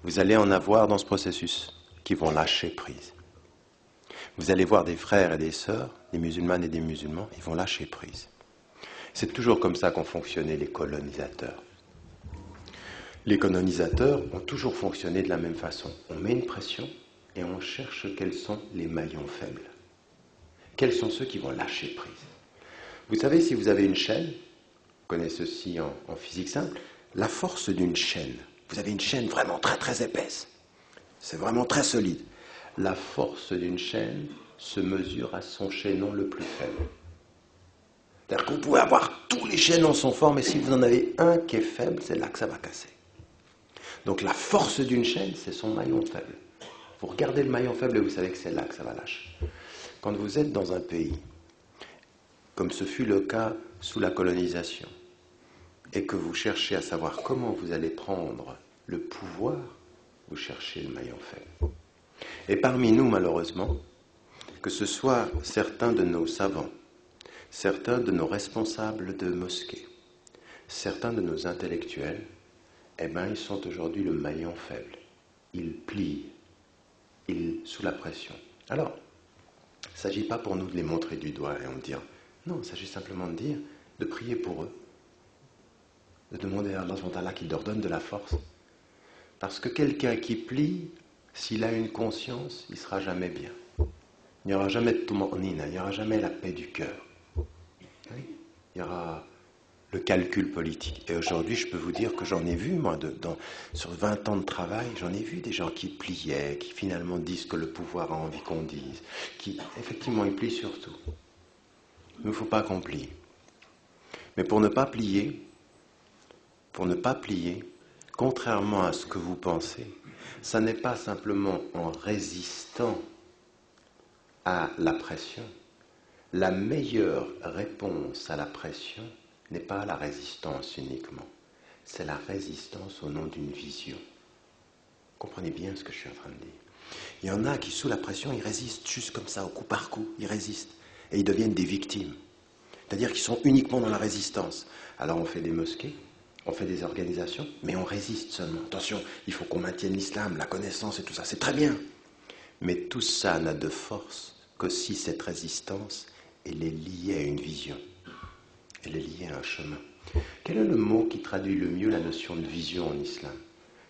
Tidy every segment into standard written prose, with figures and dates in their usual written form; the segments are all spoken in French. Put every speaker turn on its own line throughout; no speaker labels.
Vous allez en avoir dans ce processus qui vont lâcher prise. Vous allez voir des frères et des sœurs, des musulmanes et des musulmans, ils vont lâcher prise. C'est toujours comme ça qu'ont fonctionné les colonisateurs. Les colonisateurs ont toujours fonctionné de la même façon. On met une pression et on cherche quels sont les maillons faibles. Quels sont ceux qui vont lâcher prise. Vous savez, si vous avez une chaîne, vous connaissez ceci en physique simple, la force d'une chaîne, vous avez une chaîne vraiment très très épaisse, c'est vraiment très solide. La force d'une chaîne se mesure à son chaînon le plus faible. C'est-à-dire que vous pouvez avoir tous les chaînons sont forts, mais si vous en avez un qui est faible, c'est là que ça va casser. Donc la force d'une chaîne, c'est son maillon faible. Vous regardez le maillon faible et vous savez que c'est là que ça va lâcher. Quand vous êtes dans un pays, comme ce fut le cas sous la colonisation, et que vous cherchez à savoir comment vous allez prendre le pouvoir, vous cherchez le maillon faible. Et parmi nous, malheureusement, que ce soit certains de nos savants, certains de nos responsables de mosquées, certains de nos intellectuels, eh bien, ils sont aujourd'hui le maillon faible. Ils plient, sous la pression. Alors, il ne s'agit pas pour nous de les montrer du doigt et en dire, non, il s'agit simplement de dire, de prier pour eux, de demander à Allah subhanahu wa ta'ala qu'il leur donne de la force. Parce que quelqu'un qui plie, s'il a une conscience, il ne sera jamais bien. Il n'y aura jamais de tuma'nina, il n'y aura jamais la paix du cœur. Oui, il y aura le calcul politique. Et aujourd'hui, je peux vous dire que j'en ai vu, moi, sur 20 ans de travail, j'en ai vu des gens qui pliaient, qui finalement disent que le pouvoir a envie qu'on dise, qui, effectivement, ils plient surtout. Il ne faut pas qu'on plie. Mais pour ne pas plier, contrairement à ce que vous pensez, ça n'est pas simplement en résistant à la pression. La meilleure réponse à la pression n'est pas la résistance uniquement, c'est la résistance au nom d'une vision. Comprenez bien ce que je suis en train de dire. Il y en a qui, sous la pression, ils résistent juste comme ça, au coup par coup, ils résistent, et ils deviennent des victimes. C'est-à-dire qu'ils sont uniquement dans la résistance. Alors on fait des mosquées, on fait des organisations, mais on résiste seulement. Attention, il faut qu'on maintienne l'islam, la connaissance et tout ça, c'est très bien. Mais tout ça n'a de force que si cette résistance, elle est liée à une vision. Elle est liée à un chemin. Quel est le mot qui traduit le mieux la notion de vision en islam?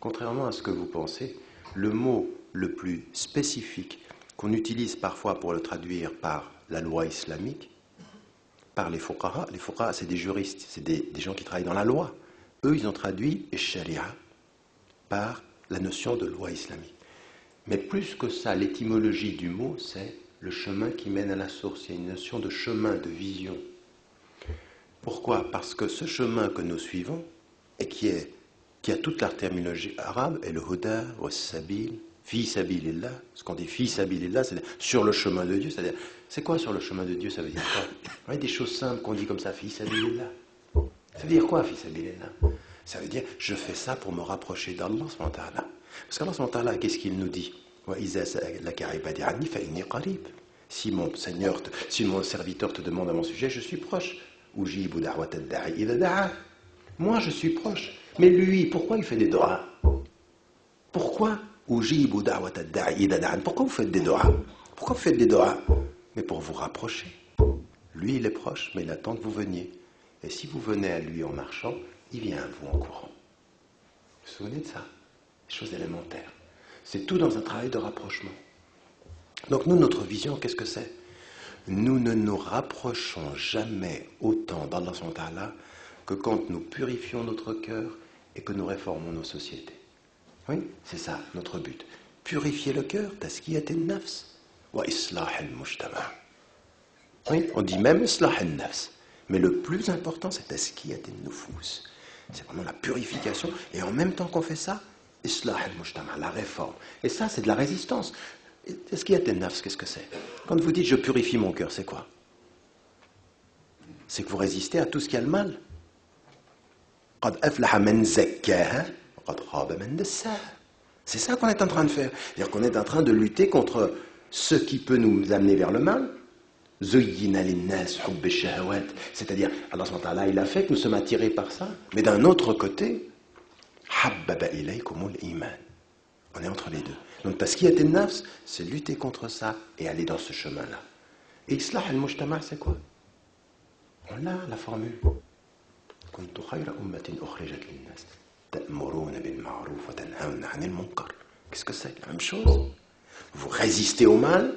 Contrairement à ce que vous pensez, le mot le plus spécifique qu'on utilise parfois pour le traduire par la loi islamique, par les fuqaha c'est des juristes, c'est des gens qui travaillent dans la loi. Eux, ils ont traduit sharia par la notion de loi islamique. Mais plus que ça, l'étymologie du mot, c'est le chemin qui mène à la source. Il y a une notion de chemin, de vision. Pourquoi? Parce que ce chemin que nous suivons, et qui a toute la terminologie arabe, est le huda, wa sabil, fi sabilillah. Ce qu'on dit fi sabilillah, c'est sur le chemin de Dieu. C'est-à-dire, c'est quoi sur le chemin de Dieu? Ça veut dire quoi? Il y a des choses simples qu'on dit comme ça, fi sabilillah. Ça veut dire quoi, fi sabilillah? Ça veut dire, je fais ça pour me rapprocher d'Allah subhanahu wa ta'ala. Parce qu'Allah subhanahu wa ta'ala, qu'est-ce qu'il nous dit? Si mon Seigneur, si mon serviteur te demande à mon sujet, je suis proche. Moi, je suis proche. Mais lui, pourquoi il fait des doigts? Pourquoi? Pourquoi vous faites des doigts? Pourquoi vous faites des doigts? Mais pour vous rapprocher. Lui, il est proche, mais il attend que vous veniez. Et si vous venez à lui en marchant, il vient à vous en courant. Vous vous souvenez de ça? Des choses élémentaires. C'est tout dans un travail de rapprochement. Donc nous, notre vision, qu'est-ce que c'est? Nous ne nous rapprochons jamais autant d'Allah subhanahu wa ta'ala que quand nous purifions notre cœur et que nous réformons nos sociétés. Oui, c'est ça notre but. Purifier le cœur, taskiyat al-nafs wa islah al-mujtama. Oui, on dit même islah al-nafs. Mais le plus important, c'est taskiyat al-nufus. C'est vraiment la purification. Et en même temps qu'on fait ça, islah al-mujtama, la réforme. Et ça, c'est de la résistance. Taskiyat al-nafs, qu'est-ce que c'est? Quand vous dites je purifie mon cœur, c'est quoi? C'est que vous résistez à tout ce qui a le mal. C'est ça qu'on est en train de faire. C'est-à-dire qu'on est en train de lutter contre ce qui peut nous amener vers le mal. C'est-à-dire, Allah subhanahu wa ta'ala, il a fait que nous sommes attirés par ça. Mais d'un autre côté, On est entre les deux. Donc tasqiyat al-nafs, c'est lutter contre ça et aller dans ce chemin-là. Et islah al-mujtama', c'est quoi? On a la formule. كنتم خير أمة أخرجت للناس تأمرون بالمعروف وتنهون عن المنكر. Qu'est-ce que c'est? La même chose. Vous résistez au mal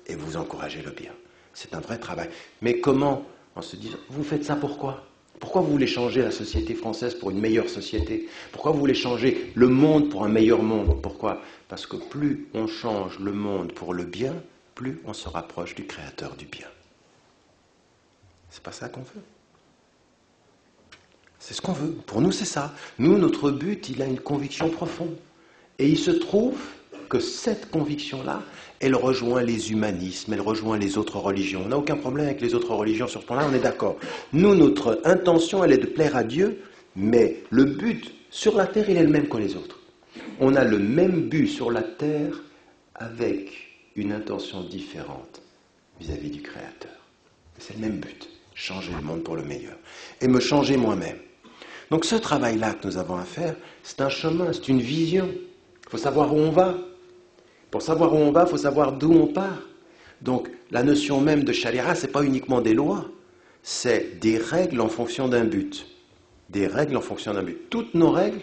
et vous encouragez le bien. C'est un vrai travail. Mais comment? En se disant, vous faites ça pourquoi? Pourquoi vous voulez changer la société française pour une meilleure société? Pourquoi vous voulez changer le monde pour un meilleur monde? Pourquoi? Parce que plus on change le monde pour le bien, plus on se rapproche du créateur du bien. C'est pas ça qu'on veut. C'est ce qu'on veut. Pour nous, c'est ça. Nous, notre but, il a une conviction profonde. Et il se trouve que cette conviction-là, elle rejoint les humanismes, elle rejoint les autres religions. On n'a aucun problème avec les autres religions sur ce point-là, on est d'accord. Nous, notre intention, elle est de plaire à Dieu, mais le but sur la terre, il est le même que les autres. On a le même but sur la terre avec une intention différente vis-à-vis du Créateur. C'est le même but, changer le monde pour le meilleur. Et me changer moi-même. Donc ce travail-là que nous avons à faire, c'est un chemin, c'est une vision. Il faut savoir où on va. Pour savoir où on va, il faut savoir d'où on part. Donc la notion même de charia, ce n'est pas uniquement des lois, c'est des règles en fonction d'un but. Des règles en fonction d'un but. Toutes nos règles,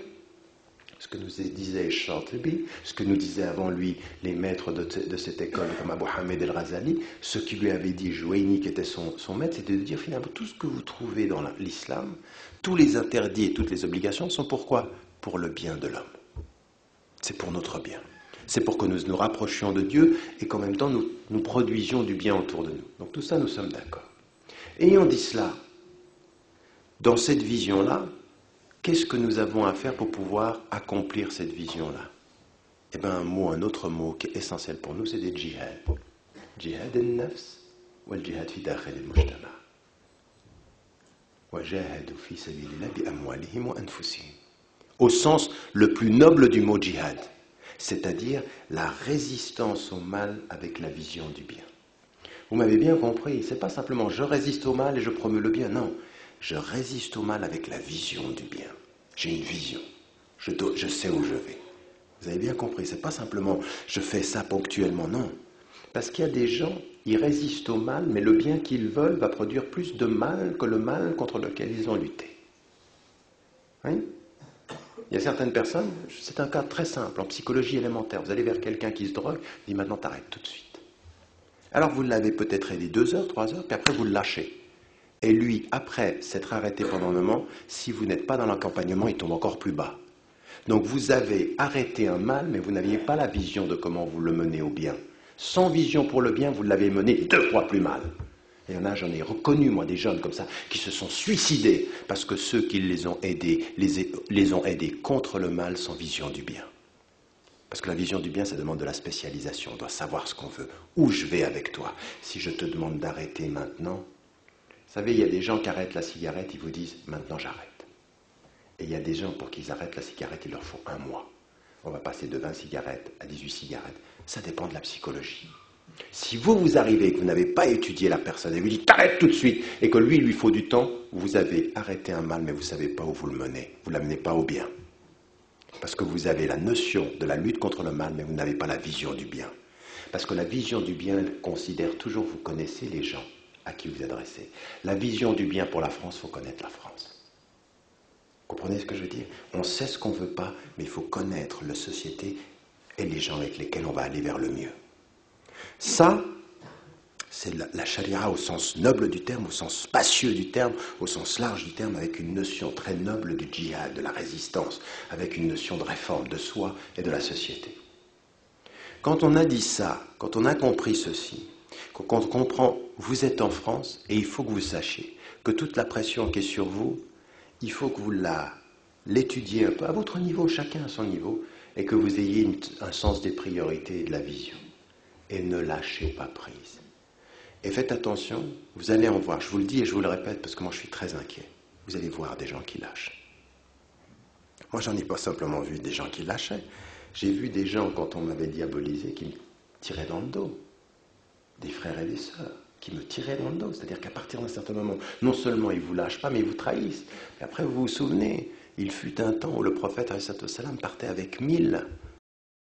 ce que nous disait Shatibi, ce que nous disaient avant lui les maîtres de cette école comme Abu Hamid el-Razali, ce qui lui avait dit Jouaini qui était son maître, c'était de dire finalement tout ce que vous trouvez dans l'islam, tous les interdits et toutes les obligations sont pourquoi? Pour le bien de l'homme. C'est pour notre bien. C'est pour que nous nous rapprochions de Dieu et qu'en même temps nous produisions du bien autour de nous. Donc tout ça, nous sommes d'accord. Ayant dit cela, dans cette vision-là, qu'est-ce que nous avons à faire pour pouvoir accomplir cette vision-là? Eh bien, un autre mot qui est essentiel pour nous, c'est des djihad. Djihad al-nafs ou al-jihad fi dakhil al-mujtama. Wa jahadu fi sabilillah bi amwalihim wa anfusihim. Au sens le plus noble du mot djihad, c'est-à-dire la résistance au mal avec la vision du bien. Vous m'avez bien compris, c'est pas simplement je résiste au mal et je promeux le bien, non. Je résiste au mal avec la vision du bien. J'ai une vision. Je sais où je vais. Vous avez bien compris, c'est pas simplement je fais ça ponctuellement, non. Parce qu'il y a des gens, ils résistent au mal, mais le bien qu'ils veulent va produire plus de mal que le mal contre lequel ils ont lutté. Oui? Il y a certaines personnes, c'est un cas très simple, en psychologie élémentaire. Vous allez vers quelqu'un qui se drogue, il dit maintenant t'arrêtes tout de suite. Alors vous l'avez peut-être aidé 2 heures, 3 heures, puis après vous le lâchez. Et lui, après s'être arrêté pendant un moment, si vous n'êtes pas dans l'accompagnement, il tombe encore plus bas. Donc vous avez arrêté un mal, mais vous n'aviez pas la vision de comment vous le menez au bien. Sans vision pour le bien, vous l'avez mené 2 fois plus mal. Et il y en a, j'en ai reconnu, moi, des jeunes comme ça, qui se sont suicidés parce que ceux qui les ont aidés, les ont aidés contre le mal sans vision du bien. Parce que la vision du bien, ça demande de la spécialisation. On doit savoir ce qu'on veut. Où je vais avec toi? Si je te demande d'arrêter maintenant, vous savez, il y a des gens qui arrêtent la cigarette, ils vous disent « maintenant j'arrête ». Et il y a des gens pour qu'ils arrêtent la cigarette, il leur faut 1 mois. On va passer de 20 cigarettes à 18 cigarettes. Ça dépend de la psychologie. Si vous arrivez et que vous n'avez pas étudié la personne et vous dites « t'arrêtes tout de suite » et que lui, il lui faut du temps, vous avez arrêté un mal, mais vous ne savez pas où vous le menez. Vous ne l'amenez pas au bien. Parce que vous avez la notion de la lutte contre le mal, mais vous n'avez pas la vision du bien. Parce que la vision du bien considère toujours, vous connaissez les gens à qui vous adressez. La vision du bien pour la France, il faut connaître la France. Vous comprenez ce que je veux dire? On sait ce qu'on ne veut pas, mais il faut connaître la société et les gens avec lesquels on va aller vers le mieux. Ça, c'est la charia au sens noble du terme, au sens spacieux du terme, au sens large du terme, avec une notion très noble du djihad, de la résistance, avec une notion de réforme de soi et de la société. Quand on a dit ça, quand on a compris ceci, quand on comprend, vous êtes en France et il faut que vous sachiez que toute la pression qui est sur vous, il faut que vous l'étudiez un peu à votre niveau, chacun à son niveau, et que vous ayez un sens des priorités et de la vision. Et ne lâchez pas prise. Et faites attention, vous allez en voir, je vous le dis et je vous le répète parce que moi je suis très inquiet. Vous allez voir des gens qui lâchent. Moi j'en ai pas simplement vu des gens qui lâchaient. J'ai vu des gens, quand on m'avait diabolisé, qui me tiraient dans le dos. Des frères et des sœurs qui me tiraient dans le dos. C'est-à-dire qu'à partir d'un certain moment, non seulement ils ne vous lâchent pas, mais ils vous trahissent. Et après, vous vous souvenez, il fut un temps où le prophète, alayhi salatu wassalam, partait avec 1000